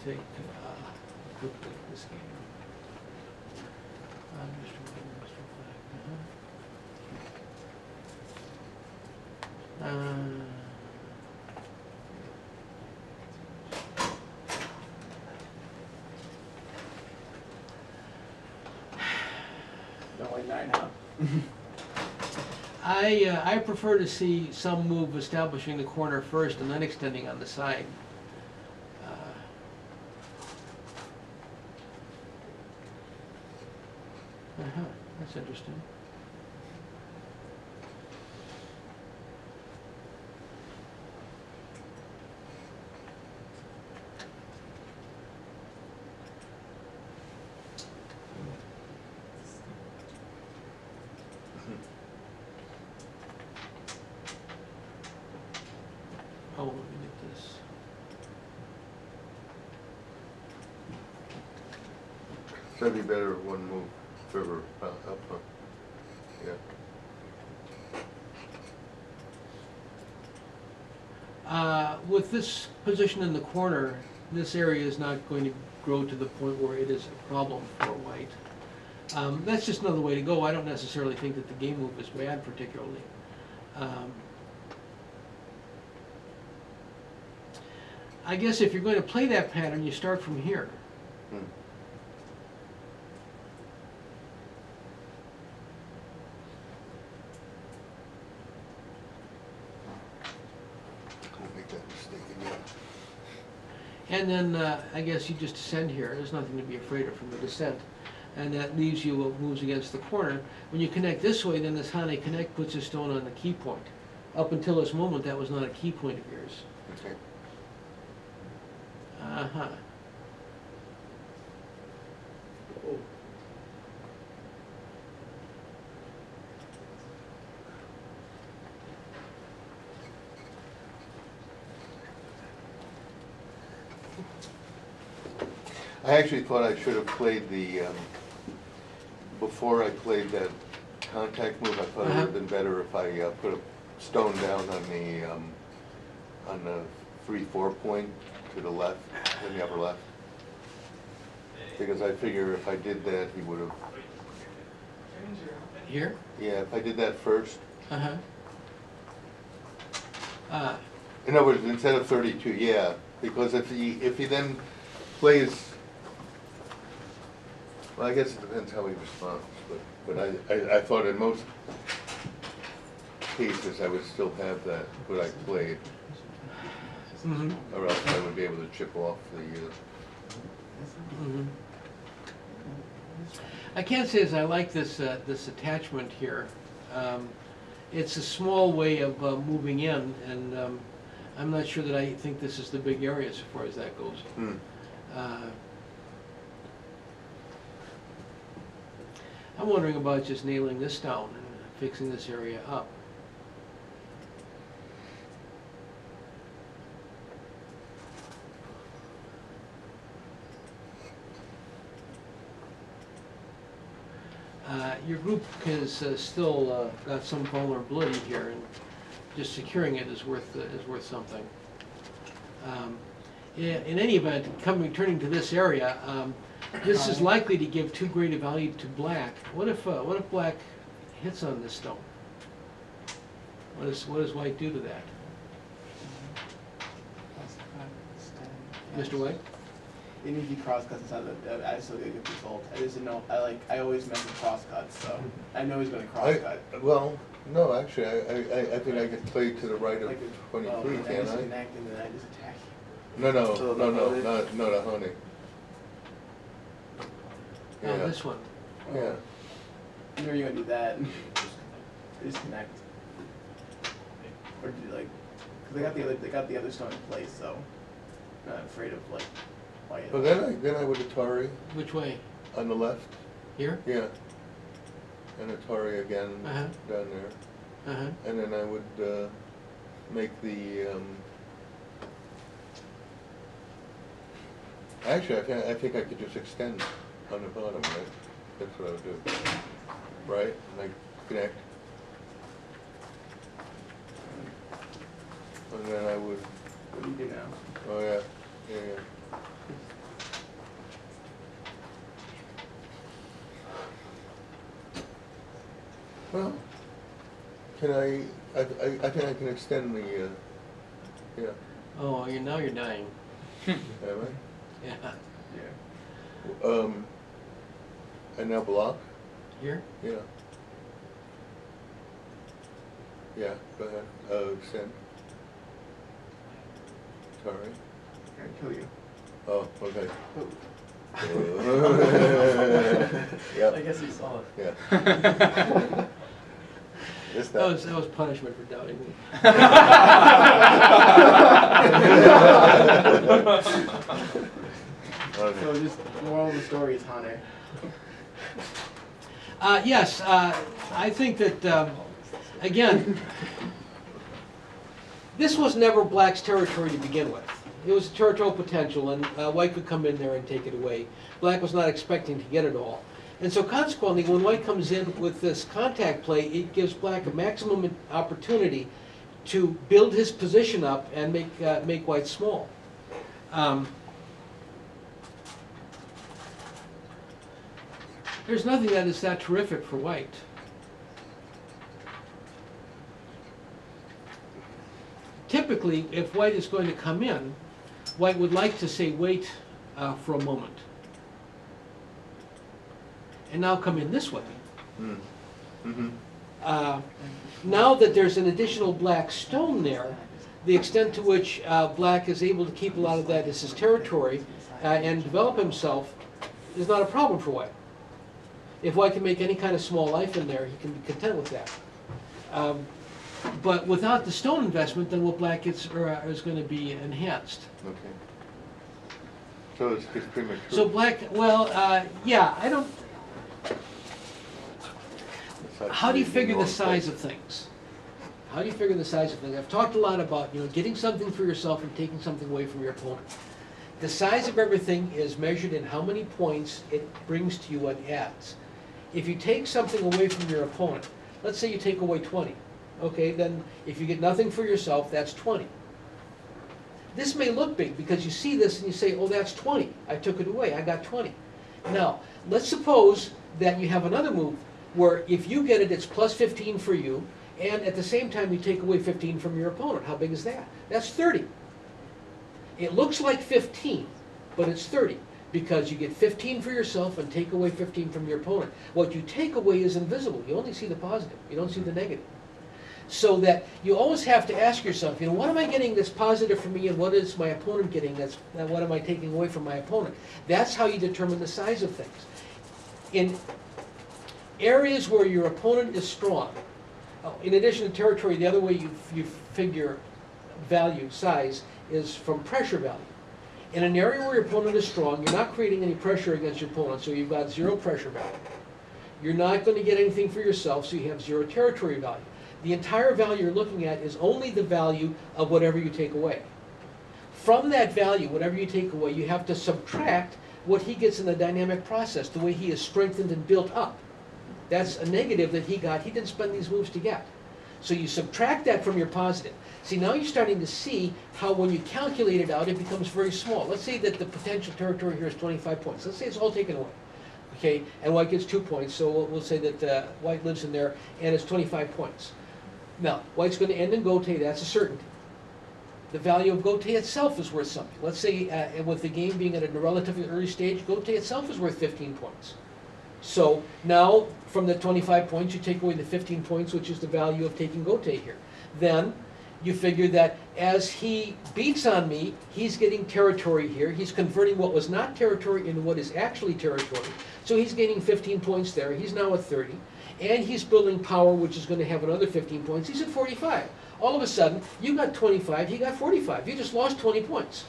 take a quick look at this game. Mr. White, Mr. Black, Don't like 9, huh? I prefer to see some move establishing the corner first and then extending on the side. That's interesting. Oh, let me get this. That'd be better one move further up, huh? Yeah. With this position in the corner, this area is not going to grow to the point where it is a problem for white. That's just another way to go. I don't necessarily think that the game move is bad particularly. I guess if you're going to play that pattern, you start from here. Don't make that mistake again. And then I guess you just descend here. There's nothing to be afraid of from the descent. And that leaves you what moves against the corner. When you connect this way, then this Hane connect puts a stone on the key point. Up until this moment, that was not a key point of yours. Okay. Uh-huh. Oh. I actually thought I should have played the, before I played that contact move, I thought it would have been better if I put a stone down on the 3-4 point to the left, in the upper left. Because I figure if I did that, he would have, Here? yeah, if I did that first. Uh-huh. In other words, instead of 32, yeah, because if he then plays, well, I guess it depends how he responds, but I thought in most cases I would still have that, what I played, Mm-hmm. or else I would be able to chip off the, Mm-hmm. I can't say as I like this this attachment here. It's a small way of moving in, and I'm not sure that I think this is the big area as far as that goes. I'm wondering about just nailing this down and fixing this area up. Your group has still got some vulnerability here, and just securing it is worth something. In any event, turning to this area, this is likely to give too great a value to black. What if black hits on this stone? What does white do to that? Mr. White? Even if you cross cuts inside I still get a good result. I just didn't know. I always mess with cross cuts, so I know he's going to cross cut. well, no, actually, I think I could play to the right of Like a- 23, I can't just I? connect and then I just attack you. No, So the honey? not a honey. Oh, this one. Yeah. I knew you were going to do that. Just connect. Or do like, because they got the other stone in place, so I'm not afraid of like white. Well, then I would Atari Which way? on the left. Here? Yeah. And Atari again Uh-huh. down there. Uh-huh. And then I would make the, actually, I think I could just extend on the bottom, right? That's what I would do. Right? Like connect. And then I would, What do you do now? oh yeah, yeah, yeah. can I think I can extend the, yeah, Oh, now you're dying. am Yeah. Yeah. and now block, Here? yeah. Yeah, go ahead, extend. Sorry, Gonna kill you. oh, okay. I Yep, guess he saw it. yeah. This That was punishment for doubting me. Okay. So just moral of the story is Hunter. Yes, I think that, again, this was never Black's territory to begin with. It was territorial potential, and White could come in there and take it away. Black was not expecting to get it all. And so consequently, when White comes in with this contact play, it gives Black a maximum opportunity to build his position up and make White small. There's nothing that is that terrific for White. Typically, if White is going to come in, White would like to say, wait for a moment. And now come in this way. Mm. Mm-hmm. Now that there's an additional black stone there, the extent to which Black is able to keep a lot of that as his territory and develop himself is not a problem for White. If White can make any kind of small life in there, he can be content with that. But without the stone investment, then what Black gets is going to be enhanced. Okay. So it's premature. So Black, well, yeah, I don't. It's How do you actually figure the wrong size place. of things? How do you figure the size of things? I've talked a lot about, getting something for yourself and taking something away from your opponent. The size of everything is measured in how many points it brings to you and adds. If you take something away from your opponent, let's say you take away 20, okay, then if you get nothing for yourself, that's 20. This may look big because you see this and you say, oh, that's 20. I took it away, I got 20. Now, let's suppose that you have another move where if you get it, it's plus 15 for you, and at the same time you take away 15 from your opponent. How big is that? That's 30. It looks like 15, but it's 30, because you get 15 for yourself and take away 15 from your opponent. What you take away is invisible. You only see the positive. You don't see the negative. So that you always have to ask yourself, what am I getting that's positive for me, and what is my opponent getting what am I taking away from my opponent? That's how you determine the size of things. In areas where your opponent is strong, in addition to territory, the other way you figure value, size, is from pressure value. In an area where your opponent is strong, you're not creating any pressure against your opponent, so you've got 0 pressure value. You're not going to get anything for yourself, so you have 0 territory value. The entire value you're looking at is only the value of whatever you take away. From that value, whatever you take away, you have to subtract what he gets in the dynamic process, the way he is strengthened and built up. That's a negative that he got. He didn't spend these moves to get. So you subtract that from your positive. See, now you're starting to see how when you calculate it out, it becomes very small. Let's say that the potential territory here is 25 points. Let's say it's all taken away. Okay, and White gets 2 points, so we'll say that White lives in there, and it's 25 points. Now, White's going to end in Gote, that's a certainty. The value of Gote itself is worth something. Let's say with the game being at a relatively early stage, Gote itself is worth 15 points. So now, from the 25 points, you take away the 15 points, which is the value of taking Gote here. Then, you figure that as he beats on me, he's getting territory here. He's converting what was not territory into what is actually territory. So he's gaining 15 points there. He's now at 30. And he's building power, which is going to have another 15 points. He's at 45. All of a sudden, you got 25, he got 45. You just lost 20 points.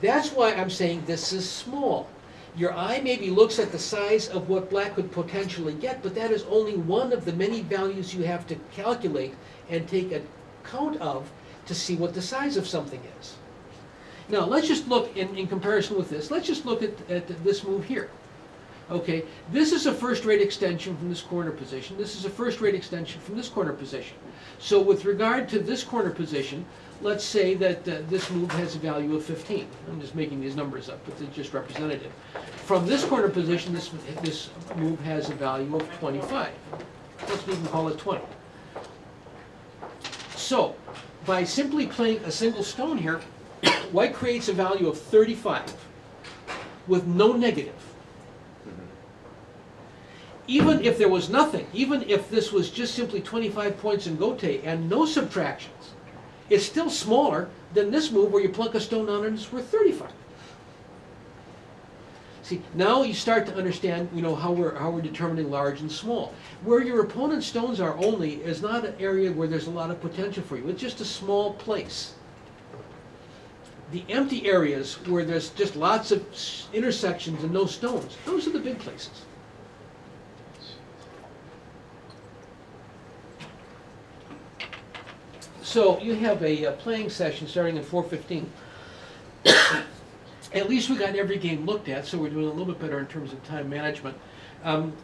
That's why I'm saying this is small. Your eye maybe looks at the size of what Black could potentially get, but that is only one of the many values you have to calculate and take account of to see what the size of something is. Now, let's just look in comparison with this. Let's just look at this move here. Okay, this is a first-rate extension from this corner position. This is a first-rate extension from this corner position. So with regard to this corner position, let's say that this move has a value of 15. I'm just making these numbers up, but they're just representative. From this corner position, this move has a value of 25. Let's even call it 20. So, by simply playing a single stone here, white creates a value of 35 with no negative. Even if there was nothing, even if this was just simply 25 points in Gote and no subtractions, it's still smaller than this move where you plunk a stone down and it's worth 35. See, now you start to understand, you know, how we're determining large and small. Where your opponent's stones are only is not an area where there's a lot of potential for you. It's just a small place. The empty areas where there's just lots of intersections and no stones, those are the big places. So you have a playing session starting at 4:15. At least we got every game looked at, so we're doing a little bit better in terms of time management.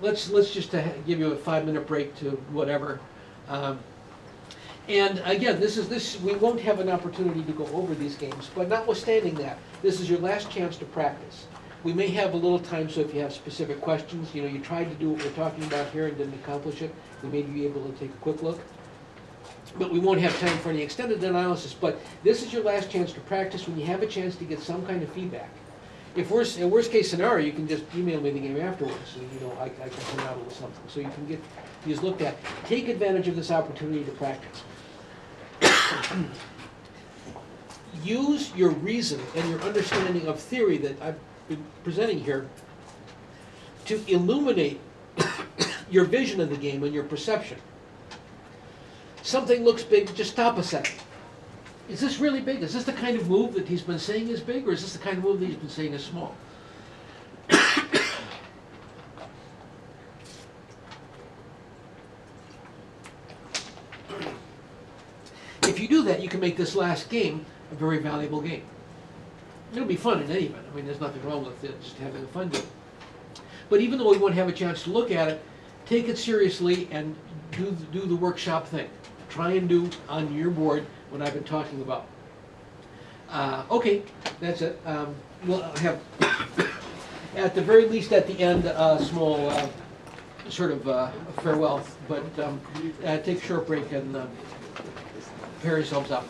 Let's just give you a 5-minute break to whatever. And again, we won't have an opportunity to go over these games, but notwithstanding that, this is your last chance to practice. We may have a little time, so if you have specific questions, you know, you tried to do what we're talking about here and didn't accomplish it, we may be able to take a quick look. But we won't have time for any extended analysis, but this is your last chance to practice when you have a chance to get some kind of feedback. In worst case scenario, you can just email me the game afterwards, and you know, I can send out a little something, so you can get these looked at. Take advantage of this opportunity to practice. Use your reason and your understanding of theory that I've been presenting here to illuminate your vision of the game and your perception. Something looks big, just stop a second. Is this really big? Is this the kind of move that he's been saying is big, or is this the kind of move that he's been saying is small? If you do that, you can make this last game a very valuable game. It'll be fun in any event. I mean, there's nothing wrong with it, just having fun with it. But even though we won't have a chance to look at it, take it seriously and do the workshop thing. Try and do on your board what I've been talking about. Okay, that's it. We'll have, at the very least at the end, a small sort of farewell, but take a short break and pair yourselves up.